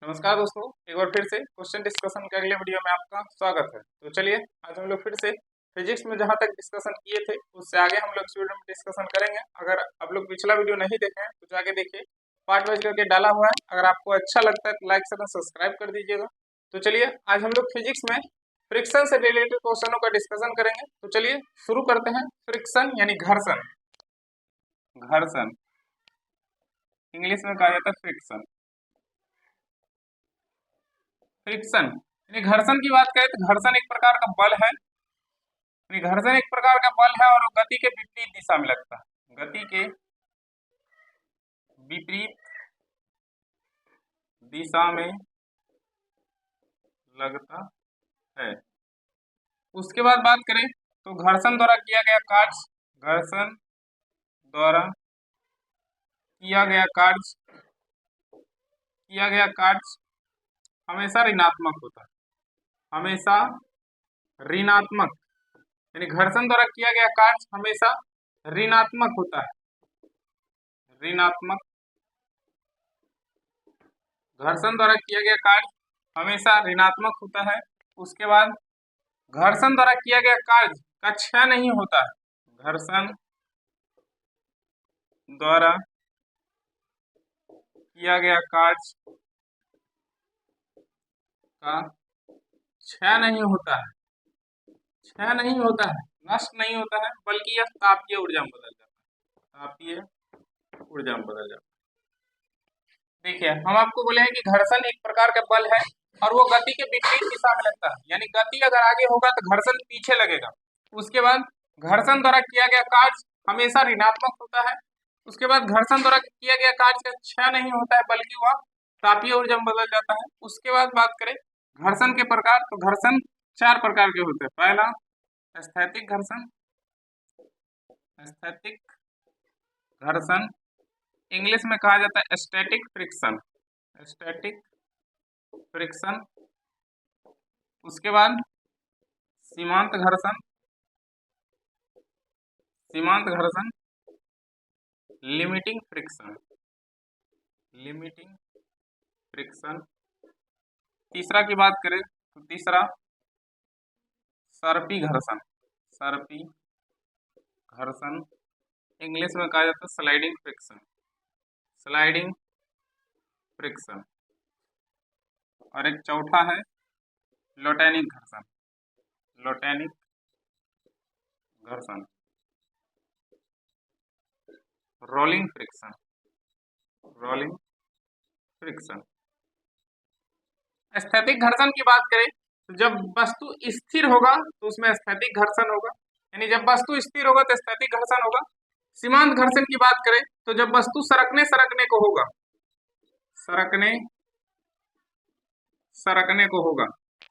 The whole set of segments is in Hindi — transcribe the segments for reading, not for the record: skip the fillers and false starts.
नमस्कार दोस्तों, एक बार फिर से क्वेश्चन डिस्कशन के अगले वीडियो में आपका स्वागत है। तो चलिए आज हम लोग फिर से फिजिक्स में जहां तक डिस्कशन किए थे उससे आगे हम लोग इस वीडियो में डिस्कशन करेंगे। अगर आप लोग पिछला वीडियो नहीं देखे हैं तो जाके देखिए, पार्ट वाइज करके डाला हुआ है। अगर आपको अच्छा लगता है तो लाइक शेयर सब्सक्राइब कर दीजिएगा। तो चलिए आज हम लोग फिजिक्स में फ्रिक्शन से रिलेटेड क्वेश्चनों का डिस्कशन करेंगे। तो चलिए शुरू करते हैं। फ्रिक्शन यानी घर्षण, घर्षण इंग्लिश में कहा जाता है फ्रिक्शन। फ्रिक्शन यानी घर्षण की बात करें तो घर्षण एक प्रकार का बल है। यानी घर्षण एक प्रकार का बल है और वो गति के विपरीत दिशा में लगता है। गति के विपरीत दिशा में लगता है। उसके बाद बात करें तो घर्षण द्वारा किया गया कार्य, घर्षण द्वारा किया गया कार्य हमेशा ऋणात्मक होता है, हमेशा ऋणात्मक। यानी घर्षण द्वारा किया गया कार्य हमेशा ऋणात्मक होता है, ऋणात्मक। घर्षण द्वारा किया गया कार्य हमेशा ऋणात्मक होता है। उसके बाद घर्षण द्वारा किया गया कार्य का क्षय नहीं होता है, घर्षण द्वारा किया गया कार्य का क्षय नहीं होता है, क्षय नहीं होता है, नष्ट नहीं होता है, बल्कि यह तापीय ऊर्जा में बदल जाता है, तापीय ऊर्जा में बदल जाता है। देखिए हम आपको बोले हैं कि घर्षण एक प्रकार का बल है और वो गति के विपरीत दिशा में लगता है। यानी गति अगर आगे होगा तो घर्षण पीछे लगेगा। उसके बाद घर्षण द्वारा किया गया कार्य हमेशा ऋणात्मक होता है। उसके बाद घर्षण द्वारा किया गया कार्य का क्षय नहीं होता है, बल्कि वह तापीय ऊर्जा में बदल जाता है। उसके बाद बात करें घर्षण के प्रकार, तो घर्षण चार प्रकार के होते हैं। पहला स्थैतिक घर्षण, स्थैतिक घर्षण इंग्लिश में कहा जाता है स्टैटिक फ्रिक्शन, स्टैटिक फ्रिक्शन। उसके बाद सीमांत घर्षण, सीमांत घर्षण लिमिटिंग फ्रिक्शन, लिमिटिंग फ्रिक्शन। तीसरा की बात करें तो तीसरा सर्पी घर्षण, सर्पी घर्षण इंग्लिश में कहा जाता है स्लाइडिंग फ्रिक्शन, स्लाइडिंग फ्रिक्शन। और एक चौथा है लोटेनिक घर्षण, लोटेनिक घर्षण, रोलिंग फ्रिक्शन, रोलिंग फ्रिक्शन। स्थैतिक घर्षण की बात करें तो जब वस्तु स्थिर होगा तो उसमें स्थैतिक घर्षण होगा, यानी जब वस्तु स्थिर होगा तो स्थैतिक घर्षण होगा। सीमांत घर्षण की बात करें तो जब वस्तु सरकने सरकने को होगा, सरकने सरकने को होगा,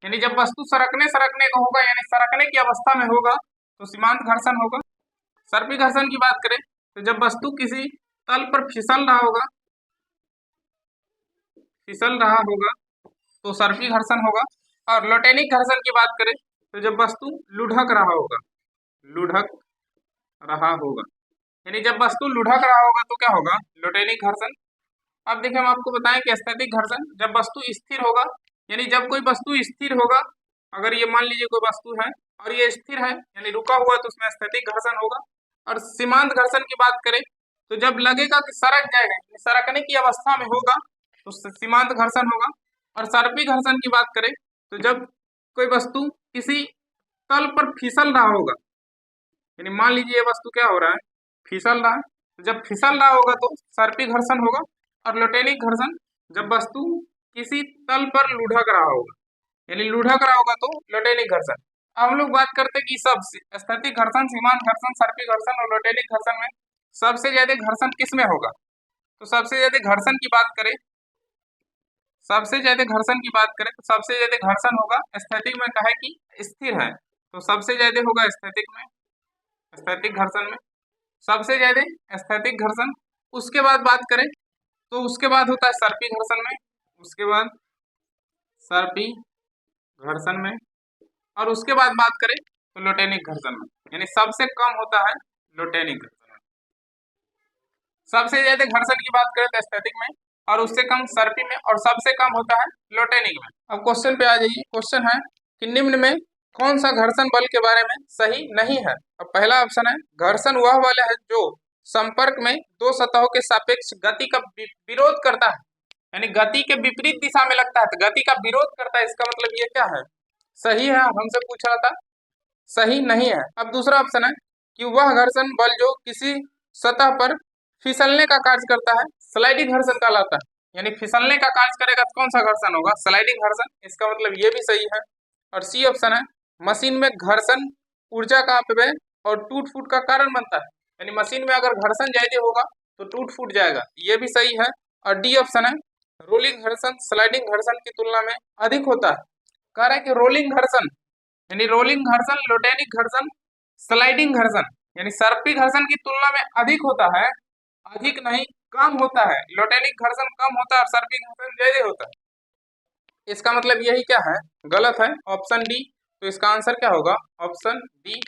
यानी जब वस्तु सरकने सरकने को होगा यानी सरकने की अवस्था में होगा तो सीमांत घर्षण होगा। सर्पी घर्षण की बात करें तो जब वस्तु किसी तल पर फिसल रहा होगा, फिसल रहा होगा तो सर्पी घर्षण होगा। और लोटेनिक घर्षण की बात करें तो जब वस्तु लुढ़क रहा होगा, लुढ़क रहा होगा, यानी जब वस्तु लुढ़क रहा होगा तो क्या होगा, लोटेनिक घर्षण। अब देखिए हम आपको बताएं कि स्थैतिक घर्षण जब वस्तु स्थिर होगा, यानी जब कोई वस्तु स्थिर होगा, अगर ये मान लीजिए कोई वस्तु है और ये स्थिर है यानी रुका हुआ तो उसमें स्थैतिक घर्षण होगा। और सीमांत घर्षण की बात करें तो जब लगेगा कि सरक जाएगा, सरकने की अवस्था में होगा तो सीमांत घर्षण होगा। और सर्पी घर्षण की बात करें तो जब कोई वस्तु किसी तल पर फिसल रहा होगा, यानी मान लीजिए ये वस्तु क्या हो रहा है, फिसल रहा है, तो जब फिसल रहा होगा तो सर्पी घर्षण होगा। और लोटेनिक घर्षण जब वस्तु किसी तल पर लुढ़क रहा होगा, यानी लुढ़क रहा होगा तो लोटेनिक घर्षण। अब हम लोग बात करते हैं कि सब स्थैतिक घर्षण, सीमांत घर्षण, सर्पी घर्षण और लोटेनिक घर्षण में सबसे ज्यादा घर्षण किस में होगा। तो सबसे ज्यादा घर्षण की बात करें, सबसे ज्यादा घर्षण की बात करें तो सबसे ज्यादा घर्षण होगा स्थैतिक में, कहा कि स्थिर है तो सबसे ज्यादा होगा स्थैतिक में, स्थैतिक घर्षण में सबसे ज्यादा स्थैतिक घर्षण। उसके बाद बात करें तो उसके बाद होता है सर्पी घर्षण में, उसके बाद सर्पी घर्षण में। और उसके बाद बात करें तो लोटेनिक घर्षण में, यानी सबसे कम होता है लोटेनिक घर्षण में। सबसे ज्यादा घर्षण की बात करें तो स्थैतिक में और उससे कम सर्पी में और सबसे कम होता है लोटेनिक में। अब क्वेश्चन पे आ जाइए। क्वेश्चन है कि निम्न में कौन सा घर्षण बल के बारे में सही नहीं है। अब पहला ऑप्शन है घर्षण वह बल है जो संपर्क में दो सतहों के सापेक्ष गति का विरोध करता है, यानी गति के विपरीत दिशा में लगता है तो गति का विरोध करता है। इसका मतलब ये क्या है, सही है, हमसे पूछ रहा था, सही नहीं है। अब दूसरा ऑप्शन है कि वह घर्षण बल जो किसी सतह पर फिसलने का कार्य करता है स्लाइडिंग घर्षण कहलाता है, यानी फिसलने का कार्य करेगा तो कौन सा घर्षण होगा, स्लाइडिंग घर्षण। इसका मतलब ये भी सही है। और सी ऑप्शन है मशीन में घर्षण ऊर्जा का अपव्यय और टूट फूट का कारण बनता है, यानी मशीन में अगर घर्षण ज्यादा होगा तो टूट फूट जाएगा, ये भी सही है। और डी ऑप्शन है रोलिंग घर्षण स्लाइडिंग घर्षण की तुलना में अधिक होता है। कह रहा है कि रोलिंग घर्षण यानी रोलिंग घर्षण लोटेनिक घर्षण स्लाइडिंग घर्षण यानी सर्पी घर्षण की तुलना में अधिक होता है, अधिक नहीं कम होता है। लोटेनिक घर्षण कम होता है और सर्पी घर्षण ज्यादा होता है। इसका मतलब यही क्या है, गलत है, ऑप्शन डी। तो इसका आंसर क्या होगा, ऑप्शन डी।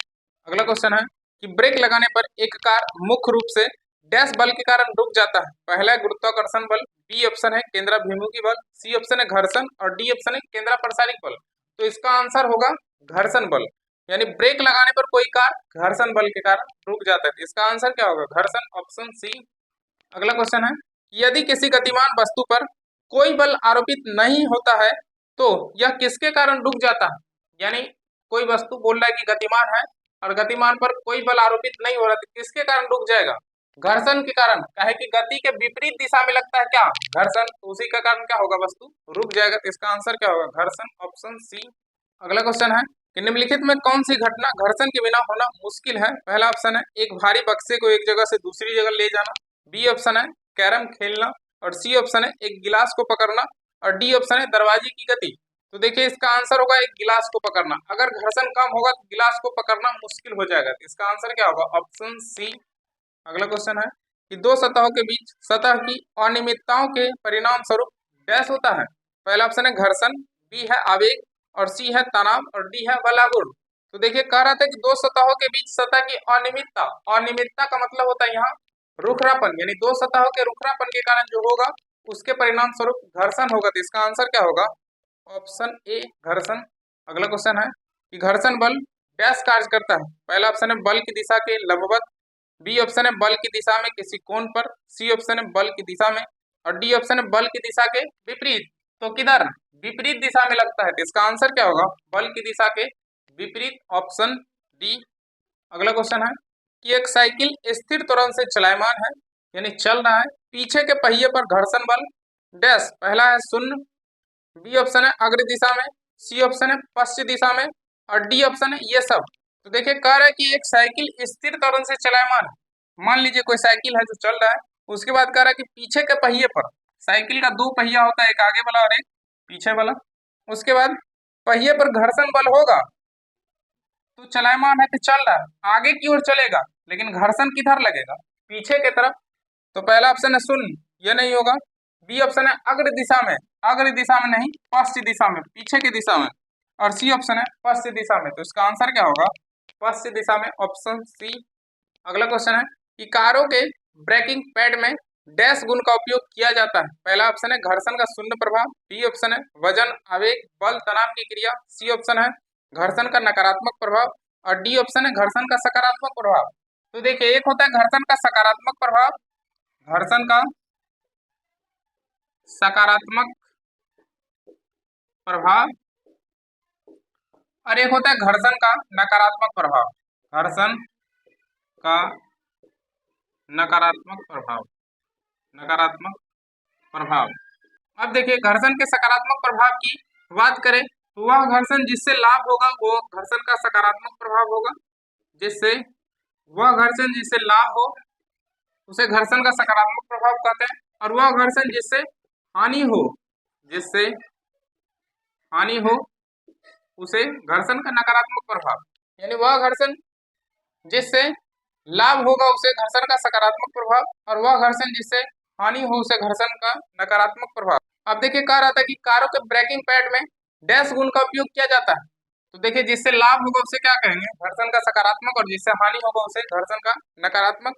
अगला क्वेश्चन है कि ब्रेक लगाने पर एक कार मुख्य रूप से डैश बल के कारण रुक जाता है। पहला है गुरुत्वाकर्षण बल, बी ऑप्शन है केंद्राभिमुखी बल, सी ऑप्शन है घर्षण और डी ऑप्शन है केंद्रापसारिक बल। तो इसका आंसर होगा घर्षण बल, यानी ब्रेक लगाने पर कोई कार घर्षण बल के कारण रुक जाता है। इसका आंसर क्या होगा, घर्षण, ऑप्शन सी। अगला क्वेश्चन है यदि किसी गतिमान वस्तु पर कोई बल आरोपित नहीं होता है तो यह किसके कारण रुक जाता है, यानी कोई वस्तु बोल रहा है कि गतिमान है और गतिमान पर कोई बल आरोपित नहीं हो रहा तो किसके कारण रुक जाएगा, घर्षण के कारण। कहे कि गति के विपरीत दिशा में लगता है क्या, घर्षण, तो उसी का कारण क्या होगा, वस्तु रुक जाएगा। तो इसका आंसर क्या होगा, घर्षण, ऑप्शन सी। अगला क्वेश्चन है कि निम्नलिखित में कौन सी घटना घर्षण के बिना होना मुश्किल है। पहला ऑप्शन है एक भारी बक्से को एक जगह से दूसरी जगह ले जाना, बी ऑप्शन है कैरम खेलना और सी ऑप्शन है एक गिलास को पकड़ना और डी ऑप्शन है दरवाजे की गति। तो देखिए इसका आंसर होगा एक गिलास को पकड़ना। अगर घर्षण कम होगा तो गिलास को पकड़ना मुश्किल हो जाएगा। तो इसका आंसर क्या होगा, ऑप्शन सी। अगला क्वेश्चन है कि दो सतहों के बीच सतह की अनियमितताओं के परिणाम स्वरूप डैश होता है। पहला ऑप्शन है घर्षण, बी है आवेग और सी है तनाव और डी है बलागुण। तो देखिए कह रहा था कि दो सतहों के बीच सतह की अनियमितता, अनियमितता का मतलब होता है यहाँ रुखरापन, यानी दो सतहों के रुखरापन के कारण जो होगा उसके परिणाम स्वरूप घर्षण होगा। तो इसका आंसर क्या होगा, ऑप्शन ए, घर्षण। अगला क्वेश्चन है कि घर्षण बल डैश कार्य करता है। पहला ऑप्शन है बल की दिशा के लंबवत, बी ऑप्शन है बल की दिशा में किसी कोण पर, सी ऑप्शन है बल की दिशा में और डी ऑप्शन है बल की दिशा के विपरीत। तो किधर, विपरीत दिशा में लगता है। तो इसका आंसर क्या होगा, बल की दिशा के विपरीत, ऑप्शन डी। अगला क्वेश्चन है कि एक साइकिल स्थिर त्वरण से चलायमान है, यानी चल रहा है, पीछे के पहिए पर घर्षण बल डैश, पहला है शून्य, बी ऑप्शन है अग्र दिशा में, सी ऑप्शन है पश्चिम दिशा में और डी ऑप्शन है ये सब। तो देखिए कह रहा है कि एक साइकिल स्थिर त्वरण से चलायमान है। मान लीजिए कोई साइकिल है जो चल रहा है, उसके बाद कह रहा है कि पीछे के पहिए पर, साइकिल का दो पहिया होता है, एक आगे वाला और एक पीछे वाला, उसके बाद पहिए पर घर्षण बल होगा तो चलायमान है तो चल रहा है, आगे की ओर चलेगा, लेकिन घर्षण किधर लगेगा, पीछे की तरफ। तो पहला ऑप्शन है शून्य, ये नहीं होगा। बी ऑप्शन है अग्र दिशा में, अग्र दिशा में नहीं, पश्चिम दिशा में, पीछे की दिशा में और सी ऑप्शन है पश्चिम दिशा में। तो इसका आंसर क्या होगा, पश्चिम दिशा में, ऑप्शन सी। अगला क्वेश्चन है कि कारों के ब्रेकिंग पैड में डैश गुण का उपयोग किया जाता है। पहला ऑप्शन है घर्षण का शून्य प्रभाव, बी ऑप्शन है वजन आवेग बल तनाव की क्रिया, सी ऑप्शन है घर्षण का नकारात्मक प्रभाव और डी ऑप्शन है घर्षण का सकारात्मक प्रभाव। तो देखिए एक होता है घर्षण का सकारात्मक प्रभाव, घर्षण का सकारात्मक प्रभाव और एक होता है घर्षण का नकारात्मक प्रभाव, घर्षण का नकारात्मक प्रभाव, नकारात्मक प्रभाव। अब देखिए घर्षण के सकारात्मक प्रभाव की बात करें तो वह घर्षण जिससे लाभ होगा वो घर्षण का सकारात्मक प्रभाव होगा, जिससे वह घर्षण जिससे लाभ हो उसे घर्षण का सकारात्मक प्रभाव कहते हैं, और वह घर्षण जिससे हानि हो, जिससे हानि हो उसे घर्षण का नकारात्मक प्रभाव, यानी वह घर्षण जिससे लाभ होगा उसे घर्षण का सकारात्मक प्रभाव और वह घर्षण जिससे हानि हो उसे घर्षण का नकारात्मक प्रभाव। अब देखिए कह रहा था कि कारों के ब्रेकिंग पैड में डैश गुण का उपयोग किया जाता है। तो देखिए जिससे लाभ होगा उसे क्या कहेंगे, घर्षण का सकारात्मक और जिससे हानि होगा उसे घर्षण का नकारात्मक।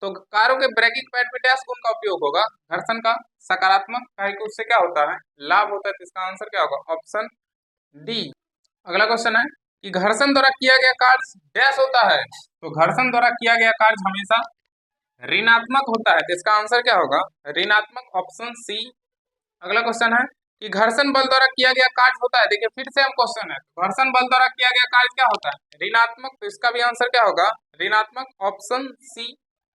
तो कारों के ब्रेकिंग पैड पे डैश गुण का उपयोग होगा, घर्षण का सकारात्मक, काहे कि उससे क्या होता है, लाभ होता है। तो इसका आंसर क्या होगा, ऑप्शन डी। अगला क्वेश्चन है कि घर्षण द्वारा किया गया कार्य डैश होता है। तो घर्षण द्वारा किया गया कार्य हमेशा ऋणात्मक होता है। तो इसका आंसर क्या होगा, ऋणात्मक, ऑप्शन सी। अगला क्वेश्चन है कि घर्षण बल द्वारा किया गया कार्य होता है। देखिए फिर से हम क्वेश्चन है, घर्षण बल द्वारा किया गया कार्य क्या होता है, ऋणात्मक। तो इसका भी आंसर क्या होगा, ऋणात्मक, ऑप्शन सी।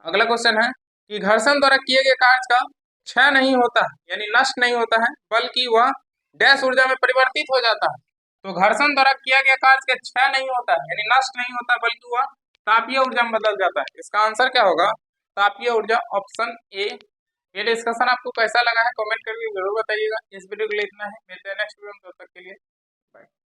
अगला क्वेश्चन है कि घर्षण द्वारा किए गए कार्य का क्षय नहीं होता है, यानी नष्ट नहीं होता है, बल्कि वह डैश ऊर्जा में परिवर्तित हो जाता है। तो घर्षण द्वारा किया गया कार्य का क्षय नहीं होता है, यानी नष्ट नहीं होता, बल्कि वह तापीय ऊर्जा में बदल जाता है। इसका आंसर क्या होगा, तापीय ऊर्जा, ऑप्शन ए। ये डिस्कशन आपको कैसा लगा है कमेंट करके जरूर बताइएगा। इस वीडियो के लिए इतना है, मिलते हैं नेक्स्ट वीडियो में, तब तक के लिए